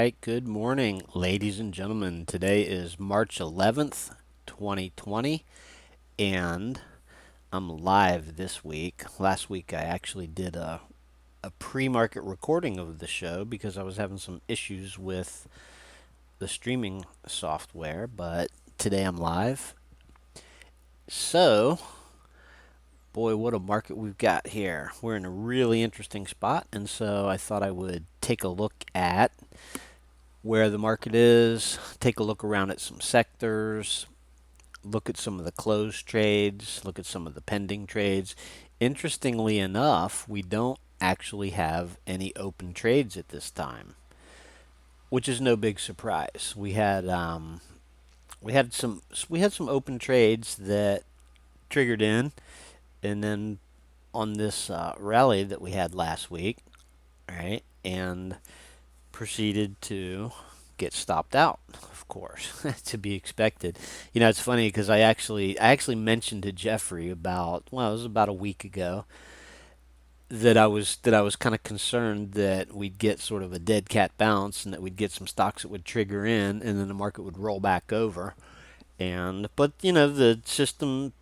right, good morning, ladies and gentlemen. Today is March 11th, 2020, and I'm live this week. Last week I actually did a pre market recording of the show because I was having some issues with the streaming software, but today I'm live. So, boy, what a market we've got here. We're in a really interesting spot, and so I thought I would take a look at where the market is, take a look around at some sectors, look at some of the closed trades, look at some of the pending trades. Interestingly enough, we don't actually have any open trades at this time, which is no big surprise. We had some open trades that triggered in, and then on this rally that we had last week, right, and proceeded to get stopped out, of course, to be expected. It's funny because I actually mentioned to Jeffrey about, well, it was about a week ago, that I was kind of concerned that we'd get sort of a dead cat bounce and that we'd get some stocks that would trigger in and then the market would roll back over. And but the system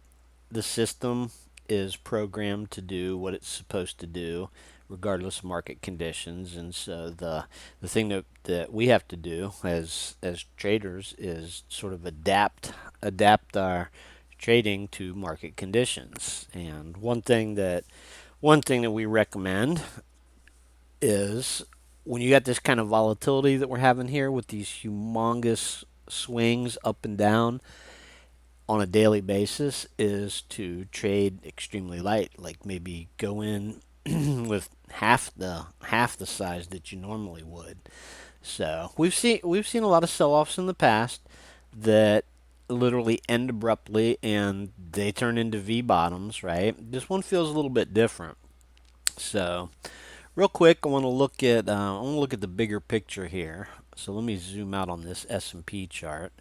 is programmed to do what it's supposed to do regardless of market conditions. And so the thing that we have to do as traders is sort of adapt our trading to market conditions. And one thing that we recommend is when you got this kind of volatility that we're having here with these humongous swings up and down on a daily basis is to trade extremely light, like maybe go in with half the size that you normally would. So we've seen a lot of sell-offs in the past that literally end abruptly and they turn into V bottoms, right? This one feels a little bit different. So real quick, I want to look at the bigger picture here. So let me zoom out on this S&P chart.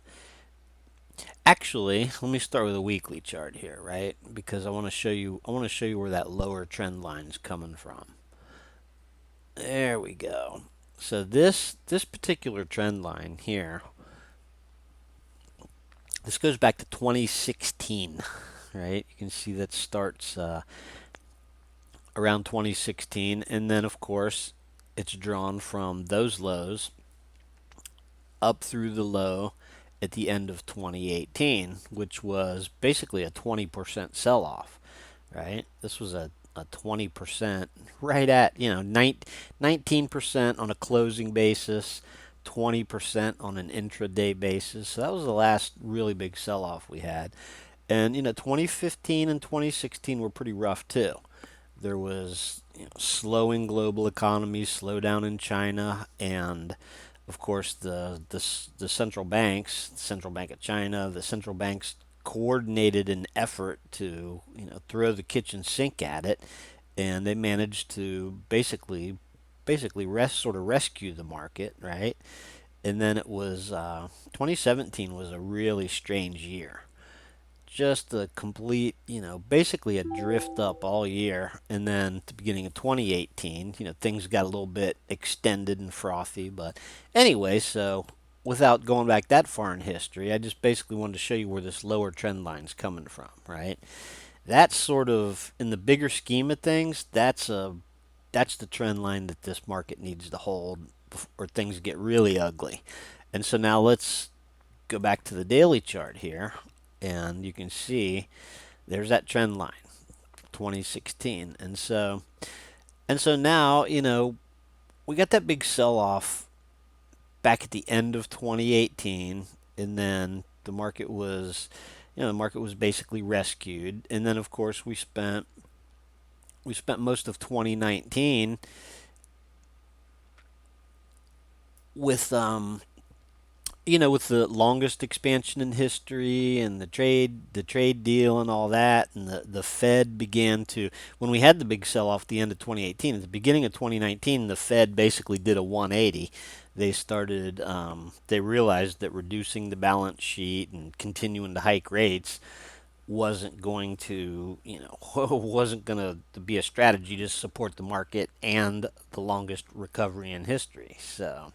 Actually, let me start with a weekly chart here, right? Because I want to show you where that lower trend line is coming from. There we go. So this particular trend line here, this goes back to 2016, right? You can see that starts around 2016, and then of course it's drawn from those lows up through the low at the end of 2018, which was basically a 20% sell off, right? This was a 20%, right at, 19% on a closing basis, 20% on an intraday basis. So that was the last really big sell off we had. And, 2015 and 2016 were pretty rough too. There was slowing global economies, slowdown in China, and of course the central banks, the Central Bank of China, the central banks coordinated an effort to throw the kitchen sink at it, and they managed to basically sort of rescue the market, right? And then it was 2017 was a really strange year, just a complete, basically a drift up all year. And then at the beginning of 2018, things got a little bit extended and frothy. But anyway, so without going back that far in history, I just basically wanted to show you where this lower trend line's coming from, right? That's sort of in the bigger scheme of things, that's the trend line that this market needs to hold or things get really ugly. And so now let's go back to the daily chart here, and you can see there's that trend line, 2016. And so now, we got that big sell off back at the end of 2018, and then the market was basically rescued. And then of course we spent most of 2019 with with the longest expansion in history and the trade deal and all that, and the Fed began to, when we had the big sell off the end of 2018, at the beginning of 2019 the Fed basically did a 180. They realized that reducing the balance sheet and continuing to hike rates wasn't going to wasn't going to be a strategy to support the market and the longest recovery in history. So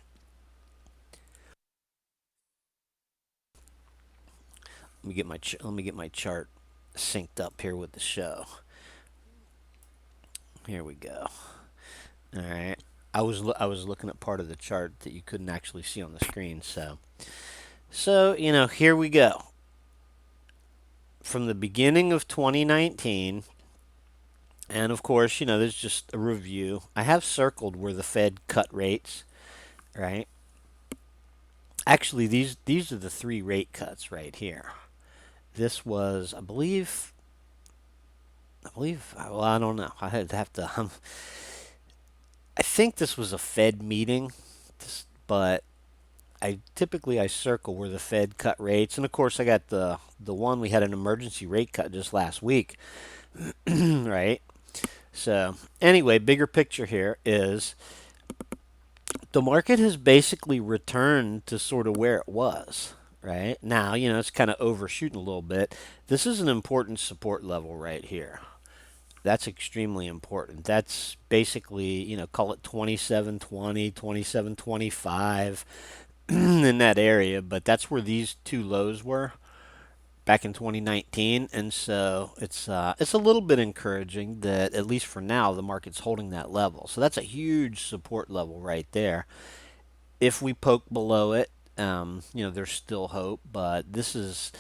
let me get my chart synced up here with the show. Here we go. All right. I was looking at part of the chart that you couldn't actually see on the screen. So here we go. From the beginning of 2019, and of course, there's just a review. I have circled where the Fed cut rates, right? Actually, these are the three rate cuts right here. This was, well, I don't know. I had to have to. I think this was a Fed meeting, but I circle where the Fed cut rates, and of course I got the one we had an emergency rate cut just last week, right? So anyway, bigger picture here is the market has basically returned to sort of where it was. Right now, it's kind of overshooting a little bit. This is an important support level right here. That's extremely important. That's basically, call it 2720, 2725 in that area, but that's where these two lows were back in 2019, and so it's a little bit encouraging that at least for now the market's holding that level. So that's a huge support level right there. If we poke below it, there's still hope, but this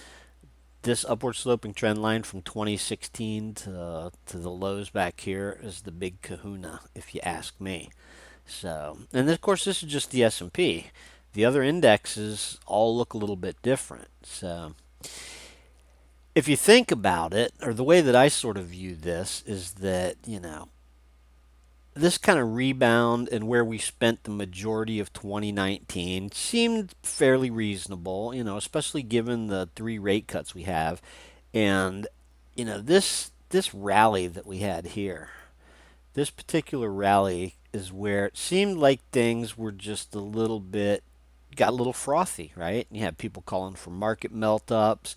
upward sloping trend line from 2016 to the lows back here is the big kahuna, if you ask me. So, and of course, this is just the S&P. The other indexes all look a little bit different. So, if you think about it, or the way that I sort of view this is that, this kind of rebound and where we spent the majority of 2019 seemed fairly reasonable, especially given the three rate cuts we have. And, this rally that we had here, this particular rally is where it seemed like things were just a little bit, got a little frothy, right? You had people calling for market melt ups.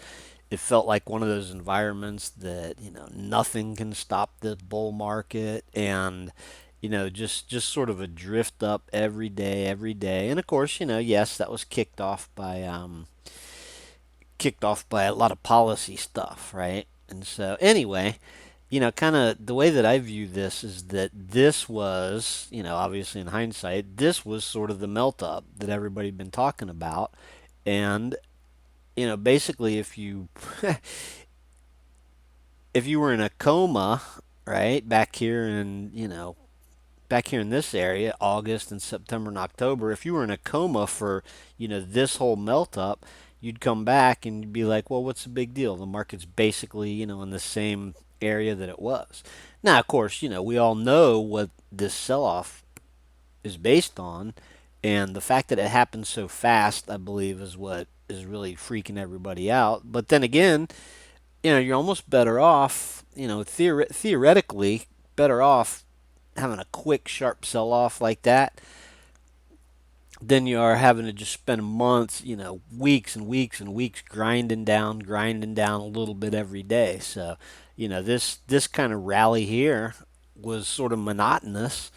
It felt like one of those environments that, nothing can stop the bull market, and just sort of a drift up every day. And of course, yes, that was kicked off by a lot of policy stuff, right? And so anyway, kind of the way that I view this is that this was, obviously in hindsight, this was sort of the melt up that everybody had been talking about. And, basically if you if you were in a coma, right, back here in this area, August and September and October, if you were in a coma for, this whole melt up, you'd come back and you'd be like, well, what's the big deal? The market's basically, in the same area that it was. Now, of course, we all know what this sell off is based on, and the fact that it happened so fast, I believe, is what is really freaking everybody out. But then again, you're almost better off, theoretically, better off having a quick, sharp sell off like that than you are having to just spend months, weeks and weeks and weeks grinding down a little bit every day. So, this kind of rally here was sort of monotonous,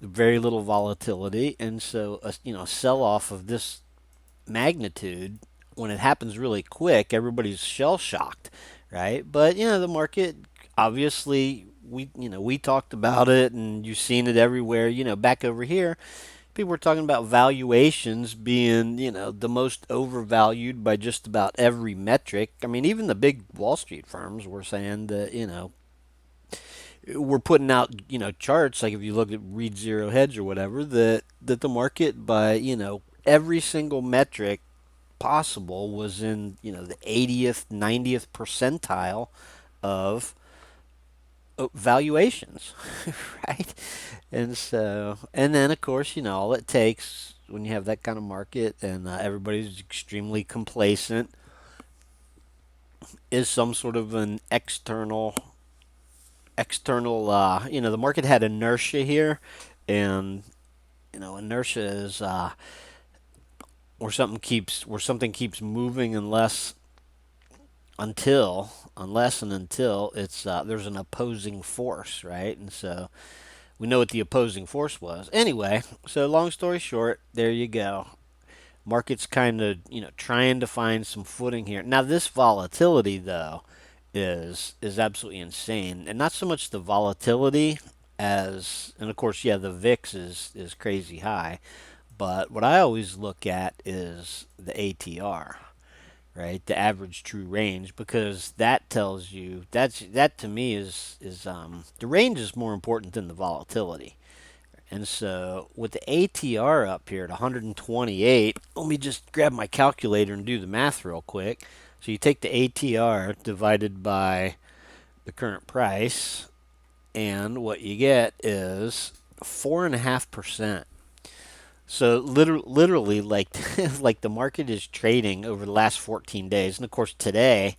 very little volatility, and so a sell off of this magnitude, when it happens really quick, everybody's shell shocked, right? But the market, obviously, we talked about it, and you've seen it everywhere. Back over here, people were talking about valuations being the most overvalued by just about every metric. I mean, even the big Wall Street firms were saying that we're putting out charts, like if you look at Read Zero Hedge or whatever, that the market by every single metric possible was in the 80th 90th percentile of valuations, right? And then of course, all it takes when you have that kind of market and everybody's extremely complacent is some sort of an external. The market had inertia here, and inertia is where something keeps moving unless and until it's there's an opposing force, right? And so we know what the opposing force was. Anyway, so long story short, there you go. Market's kind of, trying to find some footing here. Now this volatility though is absolutely insane. And not so much the volatility as, and of course, yeah, the VIX is crazy high, but what I always look at is the ATR, right? The average true range, because that tells you, that to me is the range is more important than the volatility. And so with the ATR up here at 128, let me just grab my calculator and do the math real quick. So you take the ATR divided by the current price, and what you get is 4.5%. So literally, like like the market is trading over the last 14 days, and of course today,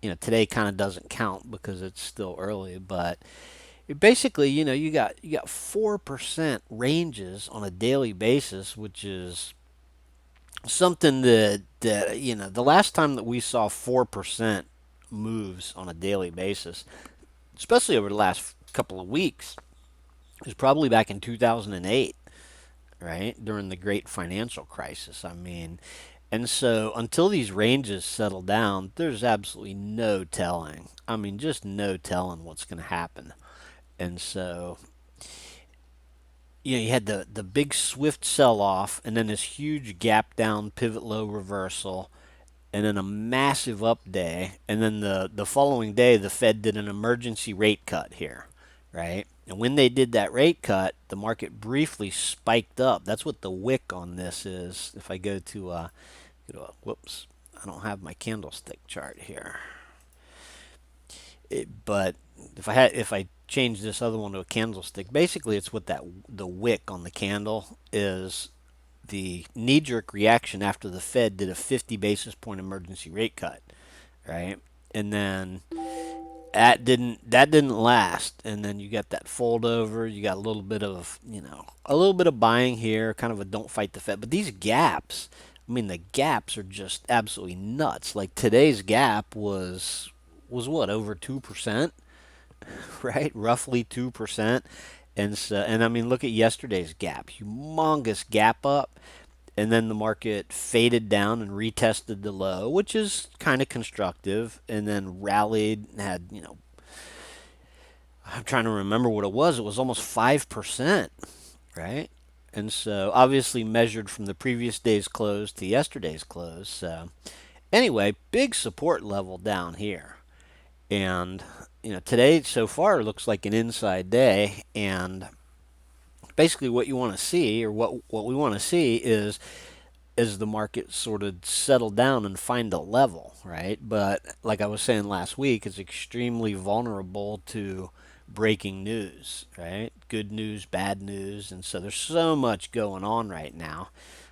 today kind of doesn't count because it's still early, but basically, you got 4% ranges on a daily basis, which is something that the last time that we saw 4% moves on a daily basis, especially over the last couple of weeks, is probably back in 2008, right? During the great financial crisis. I mean, and so until these ranges settle down, there's absolutely no telling. I mean, just no telling what's going to happen. And so, you had the big swift sell off, and then this huge gap down, pivot low reversal, and then a massive up day, and then the following day the Fed did an emergency rate cut here, right? And when they did that rate cut, the market briefly spiked up. That's what the wick on this is. If I whoops, I don't have my candlestick chart here. But if I change this other one to a candlestick, basically it's what that the wick on the candle is, the knee-jerk reaction after the Fed did a 50 basis point emergency rate cut, right? And then that didn't last, and then you got that fold over. You got a little bit of buying here, kind of a don't fight the Fed. But these gaps, I mean, the gaps are just absolutely nuts. Like today's gap was what, over 2%, right? Roughly 2%. And I mean, look at yesterday's gap, humongous gap up, and then the market faded down and retested the low, which is kind of constructive, and then rallied. Had I'm trying to remember what it was. It was almost 5%, right? And so obviously measured from the previous day's close to yesterday's close. So anyway, big support level down here. And today so far looks like an inside day, and basically what you want to see, or what we want to see, is the market sort of settle down and find a level, right? But like I was saying last week, it's extremely vulnerable to breaking news, right? Good news, bad news, and so there's so much going on right now.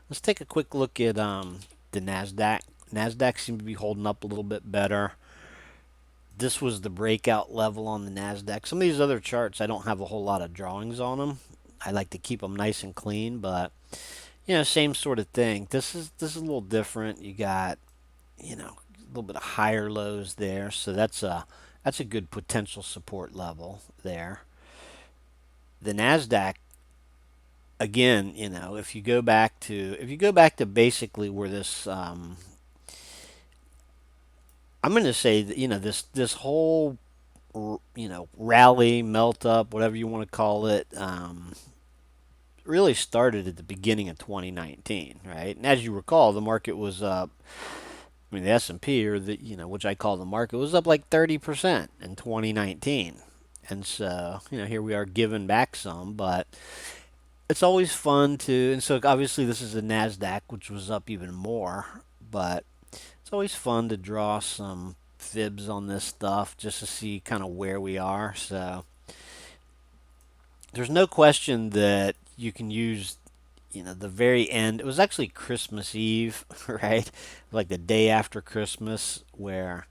Let's take a quick look at the Nasdaq. Nasdaq seemed to be holding up a little bit better. This was the breakout level on the Nasdaq. Some of these other charts, I don't have a whole lot of drawings on them. I like to keep them nice and clean, but same sort of thing. This is a little different. You got a little bit of higher lows there, so that's a good potential support level there. The Nasdaq, again, if you go back to basically where this, I'm going to say that this whole rally, melt up, whatever you want to call it, really started at the beginning of 2019, right? And as you recall, the market was up. I mean, the S&P, or which I call the market, was up like 30% in 2019. And so, here we are giving back some, but it's always fun to. And so, obviously, this is the Nasdaq, which was up even more, but it's always fun to draw some fibs on this stuff just to see kind of where we are. So, there's no question that you can use the very end. It was actually Christmas Eve, right? Like the day after Christmas, where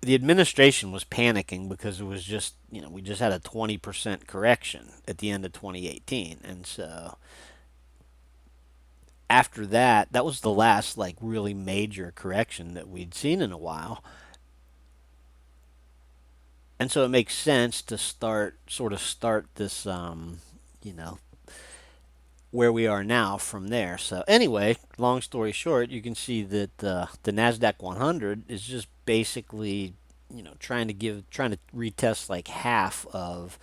the administration was panicking because it was just, we just had a 20% correction at the end of 2018. And so after that, that was the last like really major correction that we'd seen in a while. And so it makes sense to start this, you know, where we are now from there. So anyway, long story short, you can see that the Nasdaq 100 is just basically, trying to retest like half of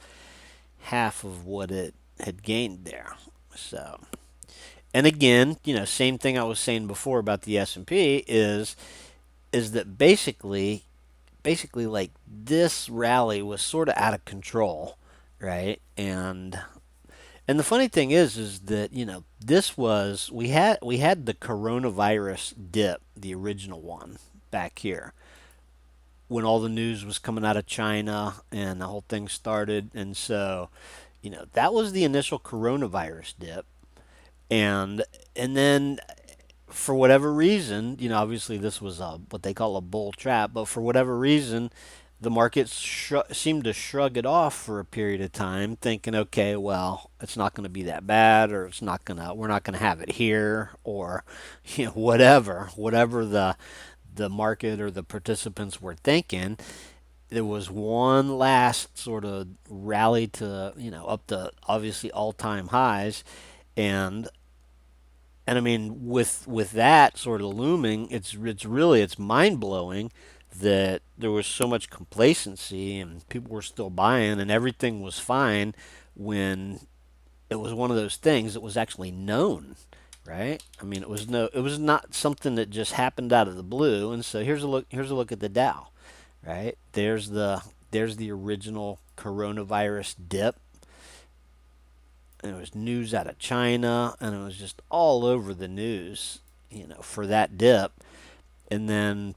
what it had gained there. So, and again, same thing I was saying before about the S&P is that basically like this rally was sort of out of control, right? And the funny thing is that this was we had the coronavirus dip, the original one back here when all the news was coming out of China and the whole thing started, and so that was the initial coronavirus dip, and and then for whatever reason, obviously this was what they call a bull trap, but for whatever reason, the markets seemed to shrug it off for a period of time, thinking, okay, well, it's not going to be that bad, or we're not gonna have it here, or whatever the market or the participants were thinking. There was one last sort of rally to up to obviously all time highs, and and I mean, with that sort of looming, it's mind blowing that there was so much complacency and people were still buying and everything was fine when it was one of those things that was actually known, right? I mean, it was not something that just happened out of the blue. And so here's a look at the Dow, right? There's the original coronavirus dip, and it was news out of China, and it was just all over the news, for that dip. And then,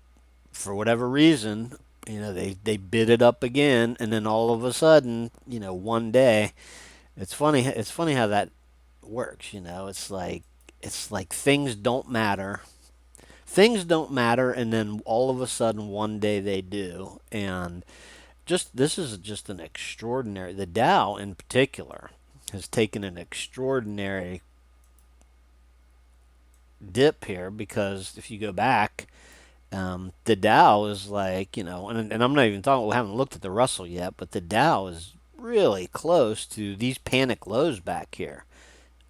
for whatever reason, they bid it up again, and then all of a sudden, one day, it's funny. It's funny how that works. It's like things don't matter. Things don't matter, and then all of a sudden, one day they do, and just this is just an extraordinary. The Dow, in particular, has taken an extraordinary dip here because if you go back, the Dow is like, and I'm not even talking, we haven't looked at the Russell yet, but the Dow is really close to these panic lows back here.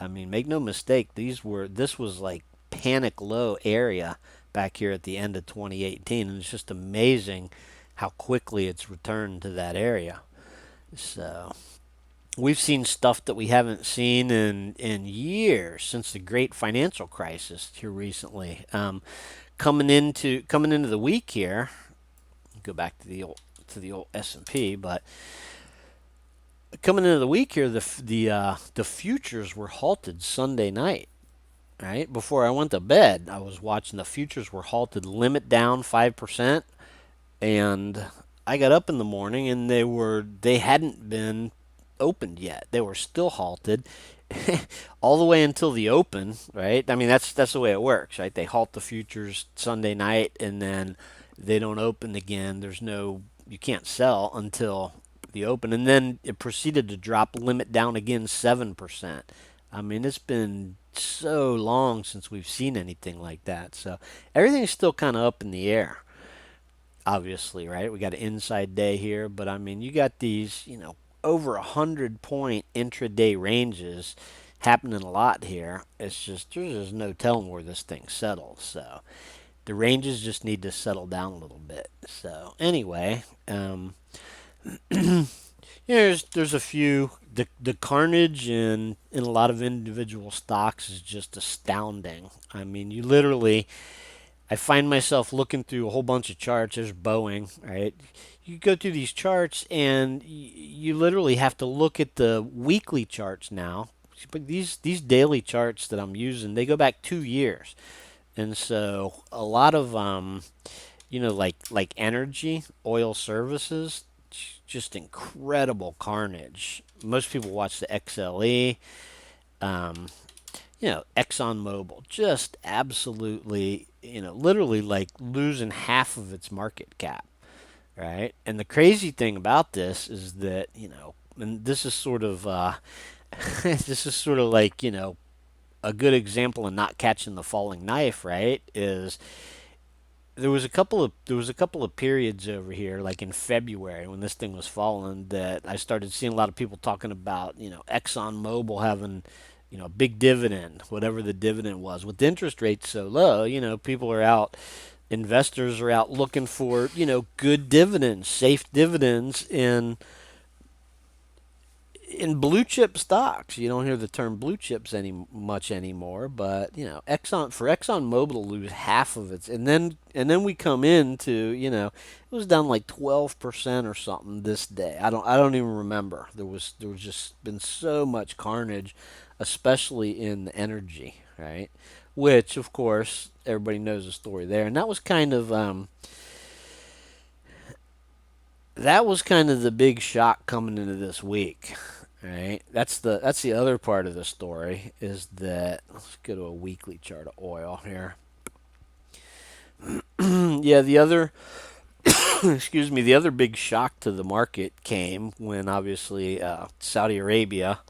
I mean, make no mistake, this was like panic low area back here at the end of 2018, and it's just amazing how quickly it's returned to that area. So, we've seen stuff that we haven't seen in years since the great financial crisis here recently. Coming into the week here, go back to the old S&P, but coming into the week here, the futures were halted Sunday night. Right before I went to bed, I was watching the futures were halted, limit down 5%, and I got up in the morning and they hadn't been opened yet. They were still halted all the way until the open, right? I mean, that's the way it works, right? They halt the futures Sunday night and then they don't open again. You can't sell until the open, and then it proceeded to drop limit down again 7%. I mean, it's been so long since we've seen anything like that. So everything's still kind of up in the air, obviously, right? We got an inside day here, but I mean, you got these, over 100-point intraday ranges happening a lot here. It's just there's just no telling where this thing settles. So the ranges just need to settle down a little bit. So anyway, there's a few. The carnage in a lot of individual stocks is just astounding. I mean, I find myself looking through a whole bunch of charts. There's Boeing, right? You go through these charts and you literally have to look at the weekly charts now. But these daily charts that I'm using, they go back 2 years, and so a lot of like energy, oil services, just incredible carnage. Most people watch the XLE. Um, ExxonMobil just absolutely, literally like losing half of its market cap, right? And the crazy thing about this is that, and this is sort of, this is sort of like, a good example of not catching the falling knife, right? Is there was a couple of periods over here, like in February when this thing was falling, that I started seeing a lot of people talking about, ExxonMobil having, a big dividend, whatever the dividend was. With the interest rates so low, people are out, investors are out looking for, good dividends, safe dividends in blue chip stocks. You don't hear the term blue chips any much anymore, but Exxon Mobil to lose half of its, and then we come into, it was down like 12% or something this day. I don't even remember. There was just been so much carnage, especially in the energy, right? Which of course everybody knows the story there, and that was kind of the big shock coming into this week. Right. That's the other part of the story is that let's go to a weekly chart of oil here. Yeah, the other excuse me, the other big shock to the market came when obviously Saudi Arabia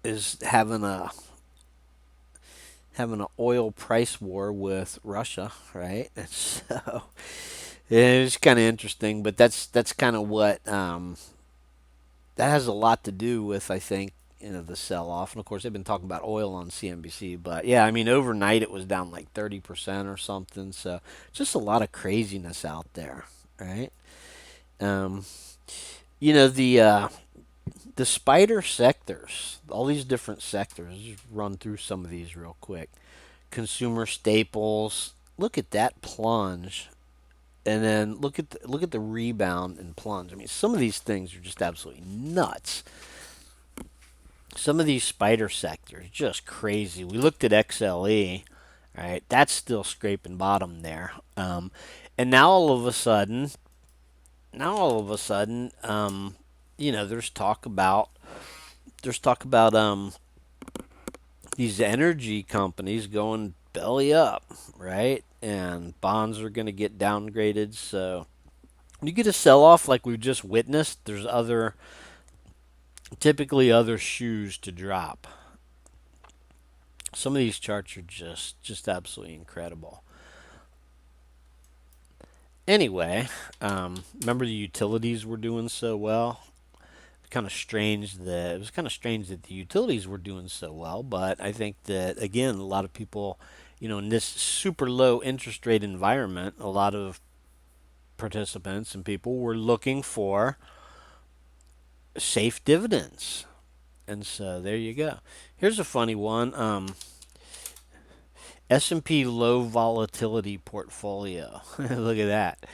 is having an oil price war with Russia, right? And so it's kind of interesting, but that's kind of what that has a lot to do with, I think, the sell off. And of course, they've been talking about oil on CNBC. But yeah, I mean, overnight it was down like 30% or something. So just a lot of craziness out there, right? Um, the spider sectors, all these different sectors. Just run through some of these real quick. Consumer staples. Look at that plunge, and then look at the rebound and plunge. I mean, some of these things are just absolutely nuts. Some of these spider sectors just crazy. We looked at XLE, right? That's still scraping bottom there. And now all of a sudden, there's talk about these energy companies going belly up, right? And bonds are going to get downgraded. So when you get a sell off like we've just witnessed, there's typically other shoes to drop. Some of these charts are just absolutely incredible. Anyway, remember the utilities were doing so well. It was kind of strange that the utilities were doing so well, but I think that again, a lot of people, in this super low interest rate environment, a lot of participants and people were looking for safe dividends, and so there you go. Here's a funny one. S&P low volatility portfolio. Look at that.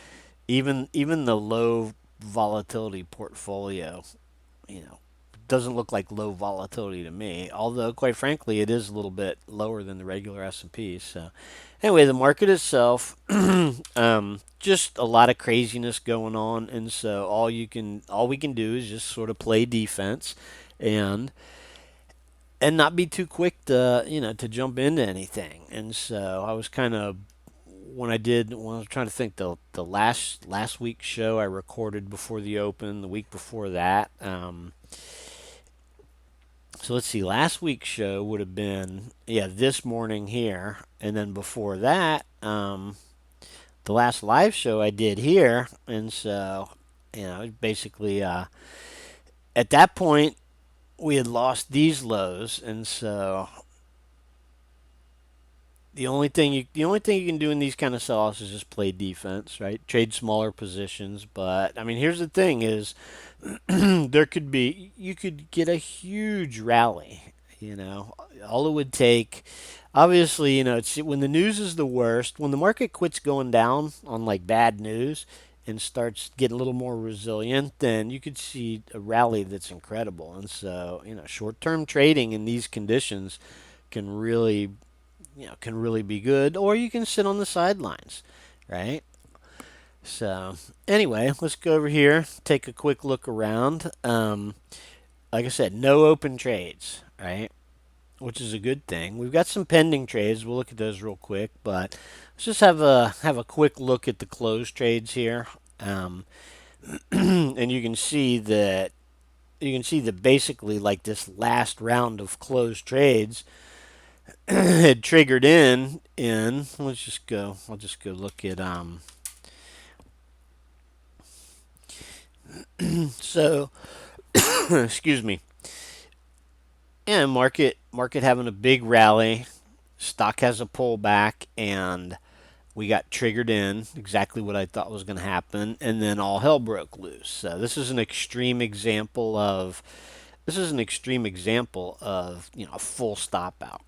Even the low volatility portfolio, you know, doesn't look like low volatility to me. Although, quite frankly, it is a little bit lower than the regular S&P. So, anyway, the market itself, just a lot of craziness going on, and so all we can do is just sort of play defense, and not be too quick to jump into anything. And so I was kind of when I was trying to think the last week's show I recorded before the open, the week before that. So let's see, last week's show would have been this morning here, and then before that, the last live show I did here, and so basically at that point we had lost these lows, and so the only thing you can do in these kind of sell-offs is just play defense, right? Trade smaller positions, but I mean, here's the thing: is you could get a huge rally. All it would take, obviously, it's when the news is the worst, when the market quits going down on like bad news and starts getting a little more resilient, then you could see a rally that's incredible. And so, short-term trading in these conditions can really be good, or you can sit on the sidelines, right? So anyway, let's go over here, take a quick look around. Like I said, no open trades, right? Which is a good thing. We've got some pending trades. We'll look at those real quick, but let's just have a quick look at the closed trades here. And you can see that basically like this last round of closed trades had triggered in I'll just go look at so excuse me. And market having a big rally, stock has a pullback, and we got triggered in exactly what I thought was going to happen, and then all hell broke loose. So this is an extreme example of a full stop out,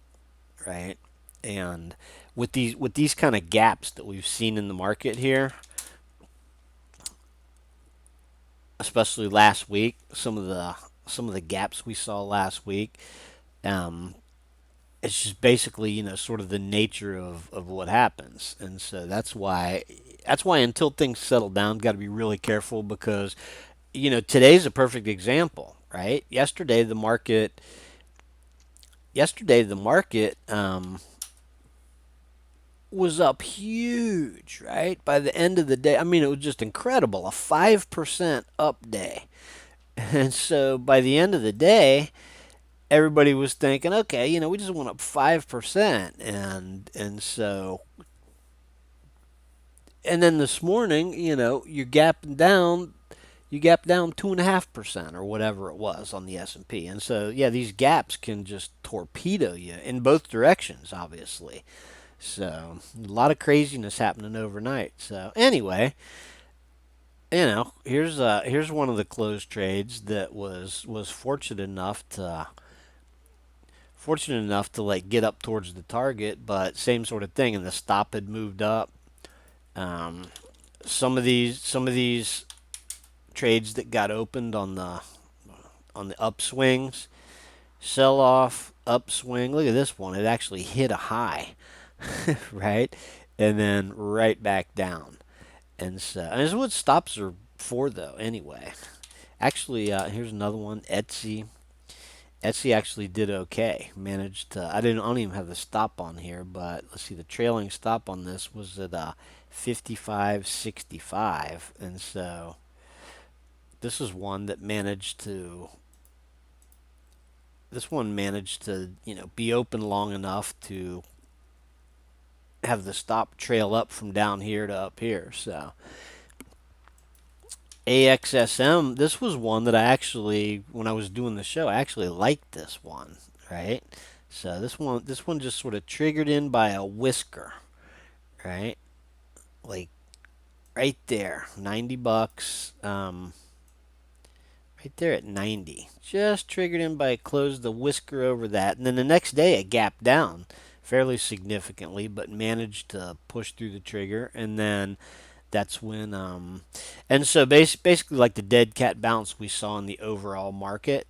right? And with these kind of gaps that we've seen in the market here, especially last week, some of the gaps we saw last week, um, it's just basically sort of the nature of what happens, and so that's why until things settle down, got to be really careful because today's a perfect example, right? Yesterday the market was up huge, right? By the end of the day, I mean, it was just incredible, a 5% up day. And so by the end of the day, everybody was thinking, okay, we just went up 5%, and then this morning, you gap down 2.5% or whatever it was on the S&P. And so, yeah, these gaps can just torpedo you in both directions, obviously. So, a lot of craziness happening overnight. So, anyway, here's one of the closed trades that was fortunate enough to like get up towards the target, but same sort of thing, and the stop had moved up. Um, some of these trades that got opened on the upswings, sell off, upswing. Look at this one; it actually hit a high, right, and then right back down. And so, and this is what stops are for, though. Anyway, actually, here's another one. Etsy. Etsy actually did okay. Managed to. I don't even have the stop on here, but let's see. The trailing stop on this was at 55.65, and so this is one that managed to. This one managed to be open long enough to have the stop trail up from down here to up here. So AXSM, this was one that I actually, when I was doing the show, I actually liked this one, right? So this one just sort of triggered in by a whisker, right? Like right there, $90, right there at 90. Just triggered in by closed the whisker over that, and then the next day it gapped down fairly significantly, but managed to push through the trigger, and then that's when and so basically like the dead cat bounce we saw in the overall market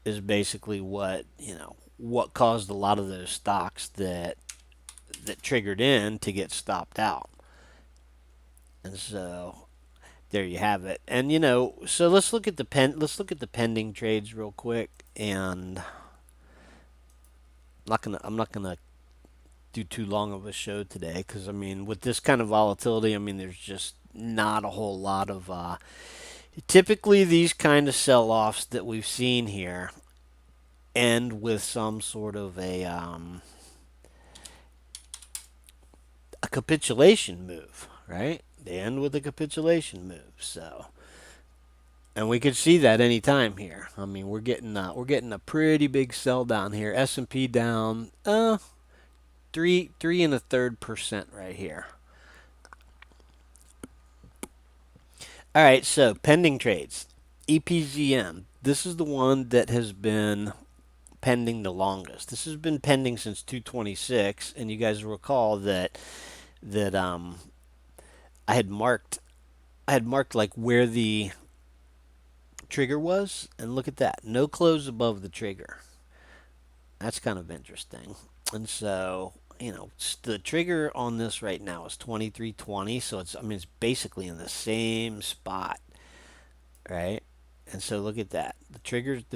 is basically what caused a lot of those stocks that triggered in to get stopped out. And so there you have it. And so let's look at the pending trades real quick, and I'm not gonna do too long of a show today because I mean with this kind of volatility, I mean there's just not a whole lot of typically these kind of sell-offs that we've seen here end with some sort of a capitulation move, right? They end with a capitulation move. So, and we could see that anytime here. I mean, we're getting a pretty big sell down here. S&P down 3.33% right here. All right, so pending trades. EPZM. This is the one that has been pending the longest. This has been pending since 226, and you guys recall that I had marked like where the trigger was, and look at that. No close above the trigger. That's kind of interesting. And so, the trigger on this right now is 2320, so it's basically in the same spot, right? And so look at that. The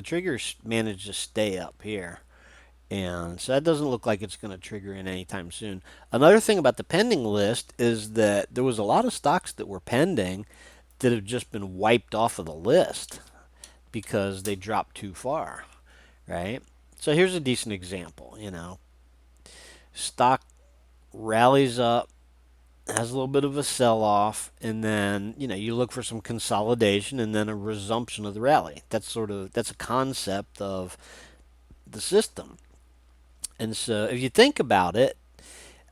triggers managed to stay up here. And so that doesn't look like it's going to trigger in anytime soon. Another thing about the pending list is that there was a lot of stocks that were pending that have just been wiped off of the list because they dropped too far, right? So here's a decent example, stock rallies up, has a little bit of a sell off, and then you look for some consolidation and then a resumption of the rally. That's a concept of the system. And so if you think about it,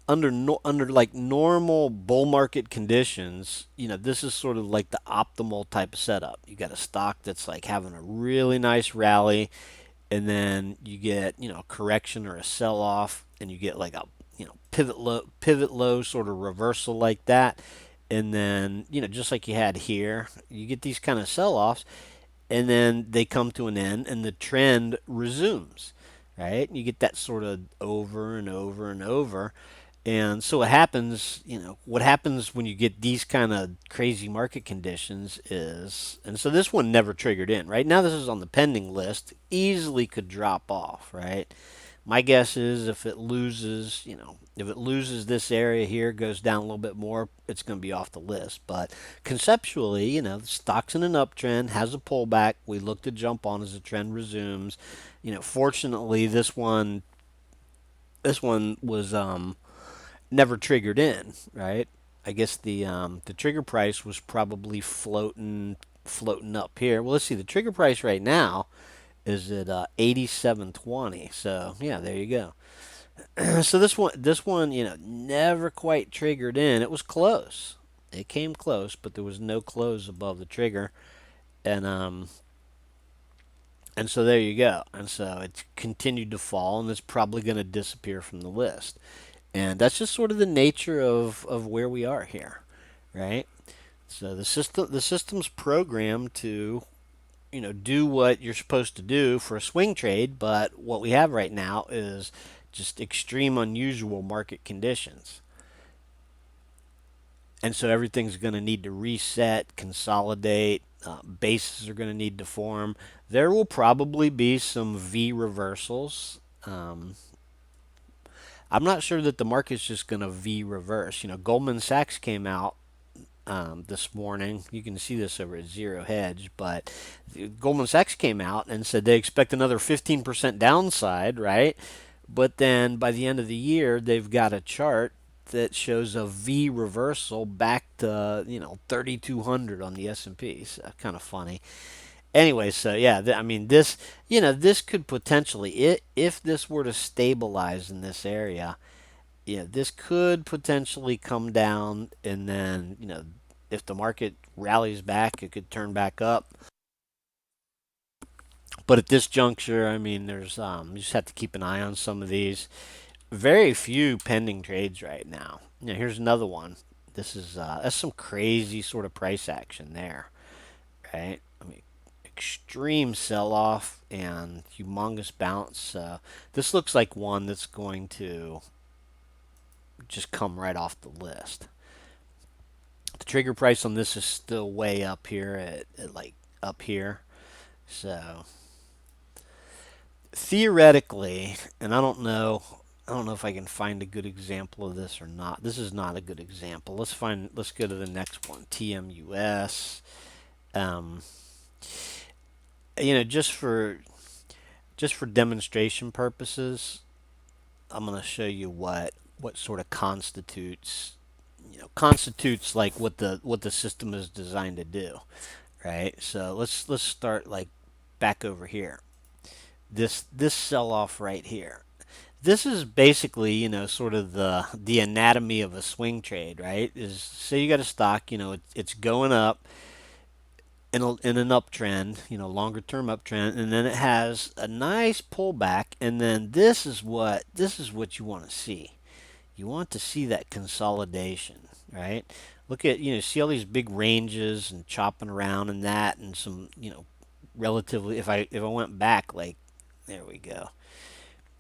under like normal bull market conditions, this is sort of like the optimal type of setup. You got a stock that's like having a really nice rally, and then you get a correction or a sell off, and you get like a pivot low sort of reversal like that, and then just like you had here, you get these kind of sell offs, and then they come to an end and the trend resumes, right? You get that sort of over and over and over. And so what happens when you get these kind of crazy market conditions is, and so this one never triggered in. Right now, this is on the pending list, easily could drop off, right? My guess is if it loses this area here, goes down a little bit more, it's going to be off the list. But conceptually, the stock's in an uptrend, has a pullback. We look to jump on as the trend resumes. Fortunately, this one was never triggered in, right? I guess the trigger price was probably floating up here. Well, let's see. The trigger price right now is at 87.20. So yeah, there you go. So this one, never quite triggered in. It was close. It came close, but there was no close above the trigger, and and so there you go. And so it's continued to fall, and it's probably going to disappear from the list. And that's just sort of the nature of where we are here, right? So the system's programmed to do what you're supposed to do for a swing trade, but what we have right now is just extreme unusual market conditions. And so everything's going to need to reset, consolidate, bases are going to need to form. There will probably be some V reversals. I'm not sure that the market's just going to V reverse. Goldman Sachs came out this morning. You can see this over at Zero Hedge, but Goldman Sachs came out and said they expect another 15% downside, right? But then by the end of the year, they've got a chart that shows a V reversal back to 3,200 on the S&P. So kind of funny. Anyway, so yeah, I mean this could potentially, if this were to stabilize in this area, yeah, this could potentially come down, and then if the market rallies back, it could turn back up. But at this juncture, I mean, there's you just have to keep an eye on some of these. Very few pending trades right now. Here's another one. This is that's some crazy sort of price action there, right? I mean, extreme sell-off and humongous bounce. This looks like one that's going to just come right off the list. The trigger price on this is still way up here at like up here. So theoretically, and I don't know if I can find a good example of this or not. This is not a good example. Let's go to the next one. TMUS. Um, just for demonstration purposes, I'm going to show you what sort of constitutes like what the system is designed to do, right? So let's start like back over here. This sell off right here. This is basically, sort of the anatomy of a swing trade, right? Is say you got a stock, it's going up in an uptrend, longer term uptrend, and then it has a nice pullback, and then this is what you want to see. You want to see that consolidation, right? Look at, see all these big ranges and chopping around and that, and some, relatively, if I went back, like, there we go.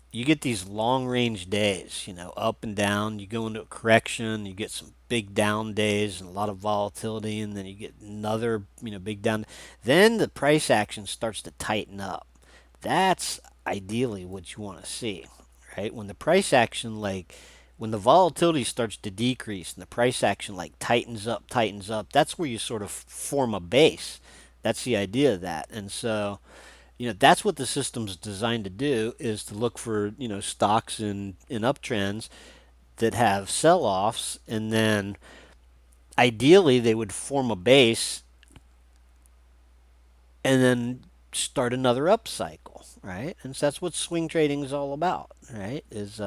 You get these long range days, up and down. You go into a correction, you get some big down days and a lot of volatility, and then you get another, big down. Then the price action starts to tighten up. That's ideally what you want to see, right? When the price action, like, when the volatility starts to decrease and the price action like tightens up, that's where you sort of form a base. That's the idea of that. And so that's what the system's designed to do, is to look for stocks in uptrends that have sell-offs, and then ideally they would form a base and then start another up cycle, right? And so that's what swing trading is all about, right? Is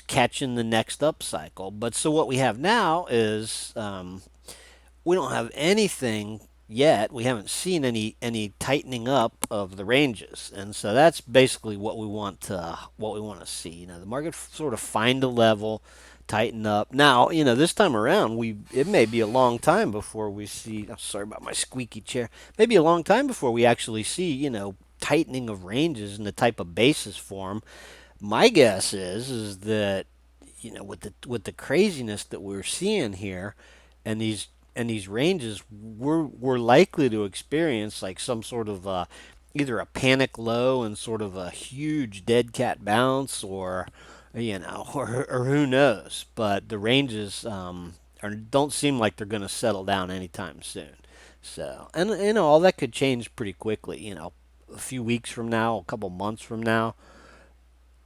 catching the next up cycle. But so what we have now is we don't have anything yet. We haven't seen any tightening up of the ranges, and so that's basically what we want to see. The market sort of find a level, tighten up. Now, this time around, it may be a long time before we see. Oh, sorry about my squeaky chair. Maybe a long time before we actually see tightening of ranges and the type of basis form. My guess is that with the craziness that we're seeing here, and these ranges, we're likely to experience like some sort of either a panic low and sort of a huge dead cat bounce, or or who knows. But the ranges don't seem like they're going to settle down anytime soon. So, and all that could change pretty quickly. A few weeks from now, a couple months from now.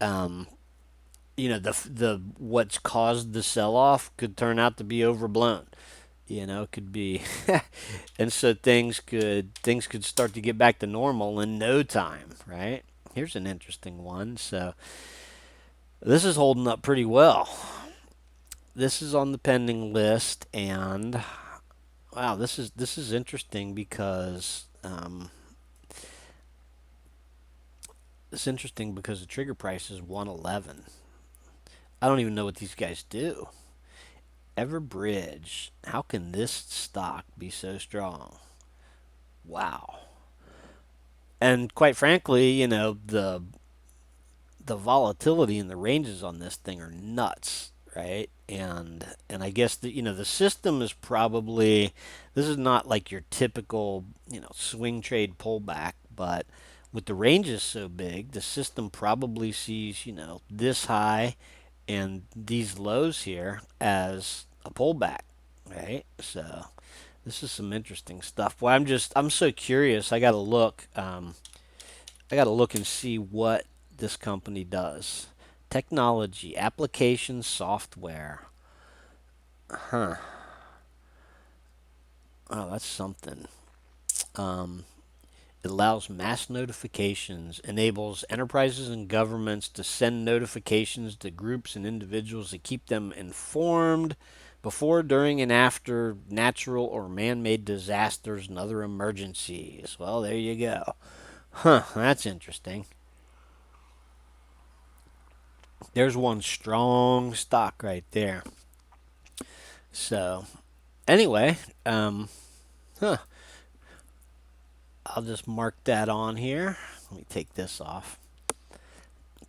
Um, the what's caused the sell off could turn out to be overblown. It could be, and so things could start to get back to normal in no time, right? Here's an interesting one. So this is holding up pretty well. This is on the pending list, and wow, this is interesting because the trigger price is 111. I don't even know what these guys do. Everbridge. How can this stock be so strong? Wow. And quite frankly, the volatility and the ranges on this thing are nuts, right? And I guess the system is probably, this is not like your typical swing trade pullback, but with the ranges so big, the system probably sees this high and these lows here as a pullback, right? So this is some interesting stuff. Well, I'm so curious. I got to look. I got to look and see what this company does. Technology, application, software. Huh. Oh, that's something. Um, it allows mass notifications, enables enterprises and governments to send notifications to groups and individuals to keep them informed before, during, and after natural or man made disasters and other emergencies. Well, there you go. Huh, that's interesting. There's one strong stock right there. So, anyway, huh, I'll just mark that on here. Let me take this off.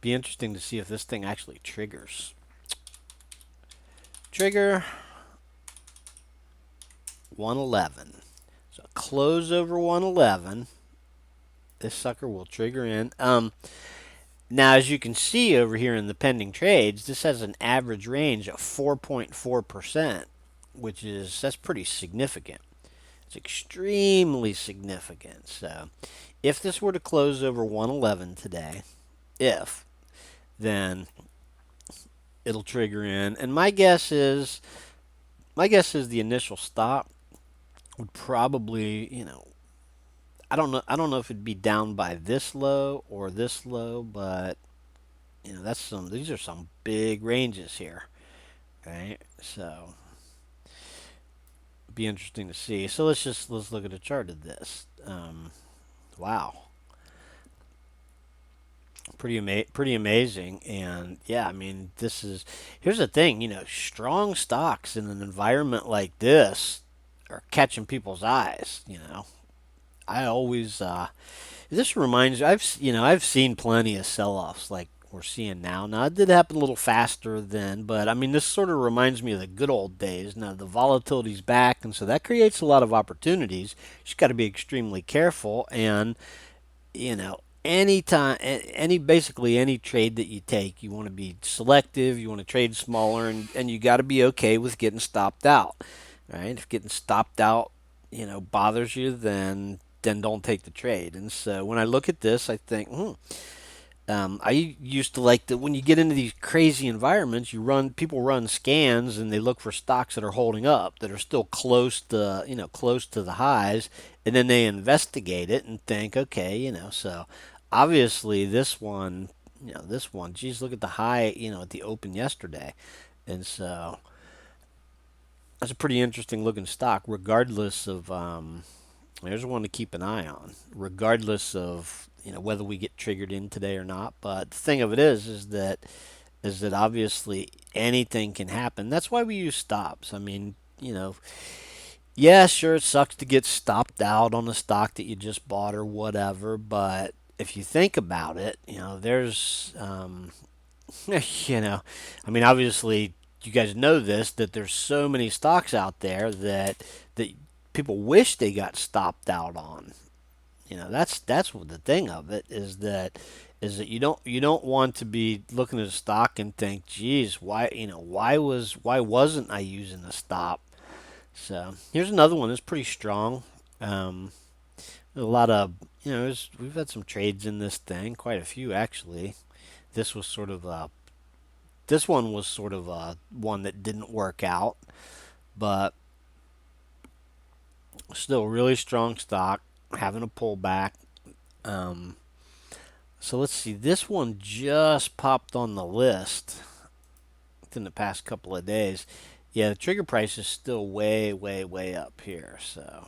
Be interesting to see if this thing actually triggers. Trigger 111. So close over 111. This sucker will trigger in. Now, as you can see over here in the pending trades, this has an average range of 4.4%, that's pretty significant. It's extremely significant. So, if this were to close over 111 today, then it'll trigger in. And my guess is the initial stop would probably, I don't know if it'd be down by this low or this low, but these are some big ranges here, right? So it'd be interesting to see. So let's look at a chart of this. Wow, pretty amazing. And yeah, I mean, here's the thing. Strong stocks in an environment like this are catching people's eyes. I always this reminds I've seen plenty of sell-offs like we're seeing now. Now it did happen a little faster then, but I mean this sort of reminds me of the good old days. Now the volatility's back, and so that creates a lot of opportunities. You just got to be extremely careful, and anytime basically any trade that you take, you want to be selective. You want to trade smaller, and you got to be okay with getting stopped out. Right? If getting stopped out bothers you, then don't take the trade. And so when I look at this, I think, I used to like that when you get into these crazy environments, people run scans and they look for stocks that are holding up, that are still close to, close to the highs, and then they investigate it and think, okay, so obviously this one, geez, look at the high, at the open yesterday. And so that's a pretty interesting looking stock, regardless of, there's one to keep an eye on, regardless of whether we get triggered in today or not. But the thing of it is that obviously anything can happen. That's why we use stops. I mean, yeah, sure, it sucks to get stopped out on a stock that you just bought or whatever. But if you think about it, there's, you know, I mean, obviously you guys know this, that there's so many stocks out there that people wish they got stopped out on. That's what the thing of it is that you don't want to be looking at a stock and think, geez, why wasn't I using a stop? So here's another one that's pretty strong. Um, a lot of we've had some trades in this thing, quite a few actually. This was sort of this one was sort of one that didn't work out, but still really strong stock, having a pullback. Um, So let's see. This one just popped on the list within the past couple of days. Yeah, the trigger price is still way, way, way up here. So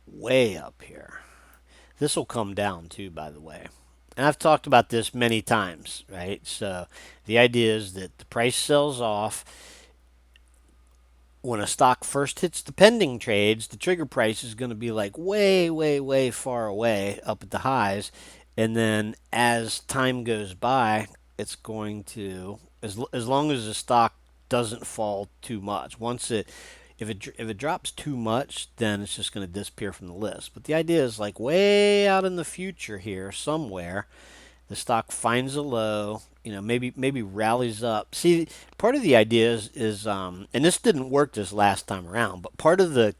way up here. This will come down too, by the way. And I've talked about this many times, right? So the idea is that the price sells off. When a stock first hits the pending trades, the trigger price is going to be like way, way, way far away up at the highs. And then as time goes by, it's going to, as long as the stock doesn't fall too much. If it drops too much, then it's just going to disappear from the list. But the idea is like way out in the future here somewhere, the stock finds a low, maybe rallies up. See, part of the idea is and this didn't work this last time around, but part of the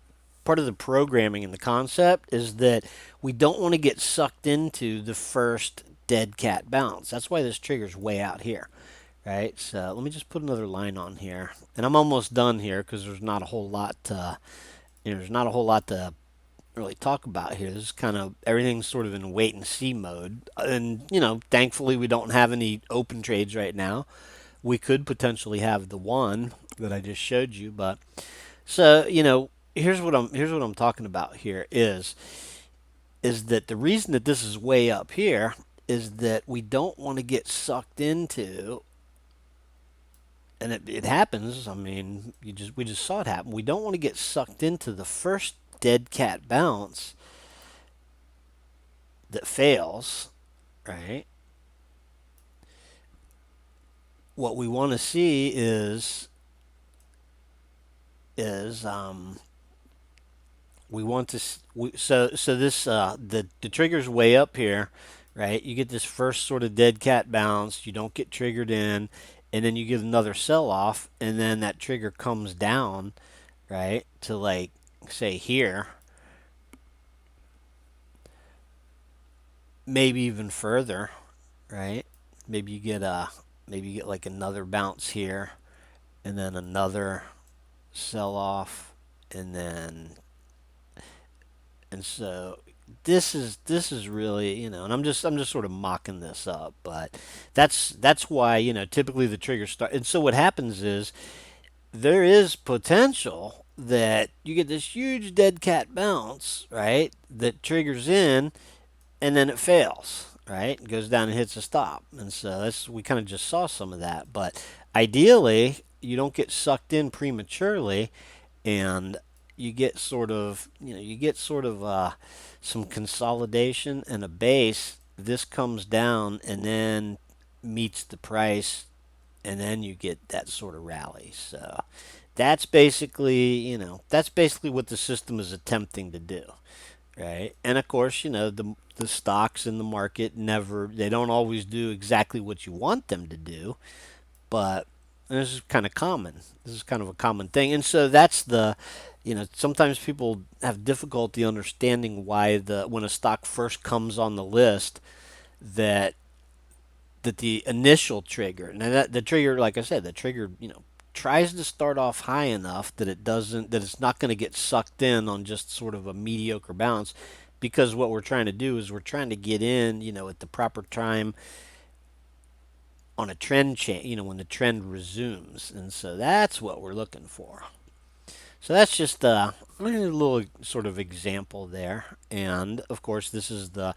programming and the concept is that we don't want to get sucked into the first dead cat bounce. That's why this trigger's way out here, right? So let me just put another line on here, and I'm almost done here because there's not a whole lot to really talk about here. This is kind of everything's sort of in wait and see mode. And, thankfully we don't have any open trades right now. We could potentially have the one that I just showed you, but so, here's what I'm talking about here is that the reason that this is way up here is that we don't want to get sucked into, and it happens. I mean, we just saw it happen. We don't want to get sucked into the first dead cat bounce that fails, right? What we want to see is we want to so this the trigger's way up here, right? You get this first sort of dead cat bounce, you don't get triggered in, and then you get another sell off, and then that trigger comes down, right, to like say here, maybe even further, right? Maybe you get like another bounce here, and then another sell off, and then and so this is really, and I'm just sort of mocking this up, but that's why, typically the trigger start. And so what happens is there is potential that you get this huge dead cat bounce, right, that triggers in, and then it fails, right? It goes down and hits a stop. And so we kind of just saw some of that. But ideally, you don't get sucked in prematurely, and you get sort of some consolidation and a base. This comes down and then meets the price, and then you get that sort of rally. So that's basically what the system is attempting to do. Right. And of course, the stocks in the market they don't always do exactly what you want them to do, but this is kind of common. This is kind of a common thing. And so sometimes people have difficulty understanding why when a stock first comes on the list, that the initial trigger, and that the trigger, like I said, the trigger, tries to start off high enough that it's not going to get sucked in on just sort of a mediocre bounce, because what we're trying to do is we're trying to get in, at the proper time on a trend change, when the trend resumes, and so that's what we're looking for. So that's just a little sort of example there, and of course this is the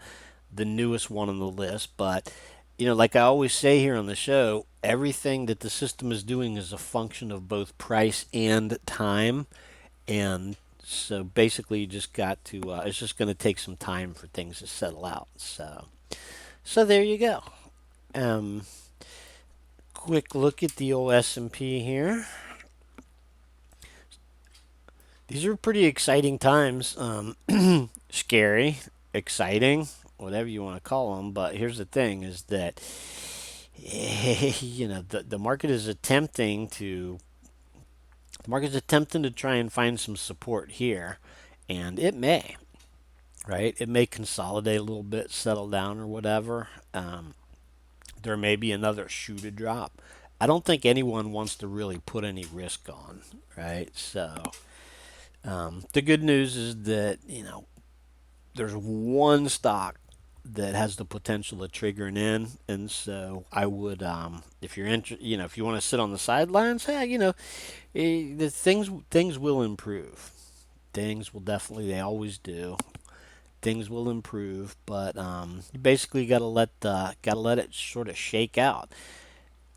newest one on the list. But like I always say here on the show, everything that the system is doing is a function of both price and time, and so basically you just got to. It's just going to take some time for things to settle out. So there you go. Um, Quick look at the old S&P here. These are pretty exciting times. Scary, exciting, whatever you want to call them. But here's the thing: is that the market is attempting to try and find some support here, and it may, right? It may consolidate a little bit, settle down, or whatever. There may be another shoe to drop. I don't think anyone wants to really put any risk on, right? So the good news is that there's one stock that has the potential of triggering in, and so I would, if you're if you want to sit on the sidelines, hey, the things will improve. Things will definitely, they always do. Things will improve, but you basically got to let it sort of shake out.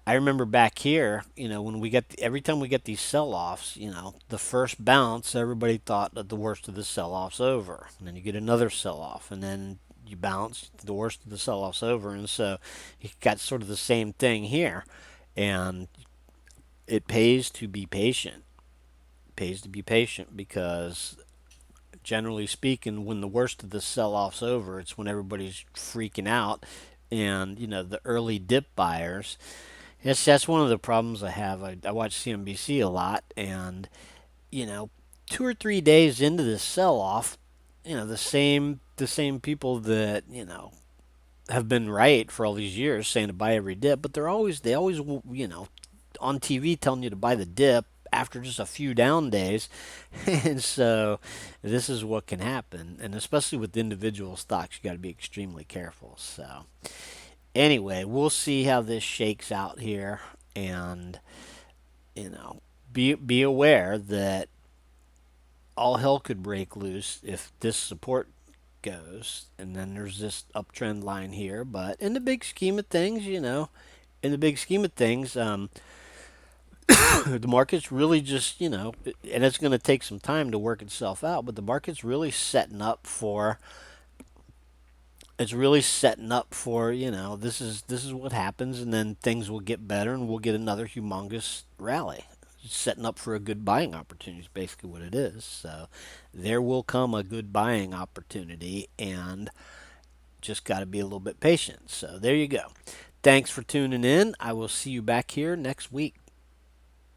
I remember back here, when we get every time we get these sell-offs, the first bounce, everybody thought that the worst of the sell-offs over, and then you get another sell-off, and then you bounce, the worst of the sell-offs over, and so you got sort of the same thing here, and it pays to be patient. It pays to be patient because generally speaking, when the worst of the sell-offs over, it's when everybody's freaking out, and the early dip buyers. Yes, that's one of the problems I have. I watch CNBC a lot, and 2 or 3 days into the sell-off, the same people that have been right for all these years saying to buy every dip, but they always on TV telling you to buy the dip after just a few down days, and so this is what can happen, and especially with individual stocks, you got to be extremely careful. So anyway, we'll see how this shakes out here, and you know, be aware that all hell could break loose if this support goes, and then there's this uptrend line here. But in the big scheme of things, in the big scheme of things, the market's really just, and it's going to take some time to work itself out, but the market's really setting up for. It's really setting up for, this is what happens, and then things will get better, and we'll get another humongous rally. It's setting up for a good buying opportunity is basically what it is. So there will come a good buying opportunity, and just got to be a little bit patient. So there you go. Thanks for tuning in. I will see you back here next week.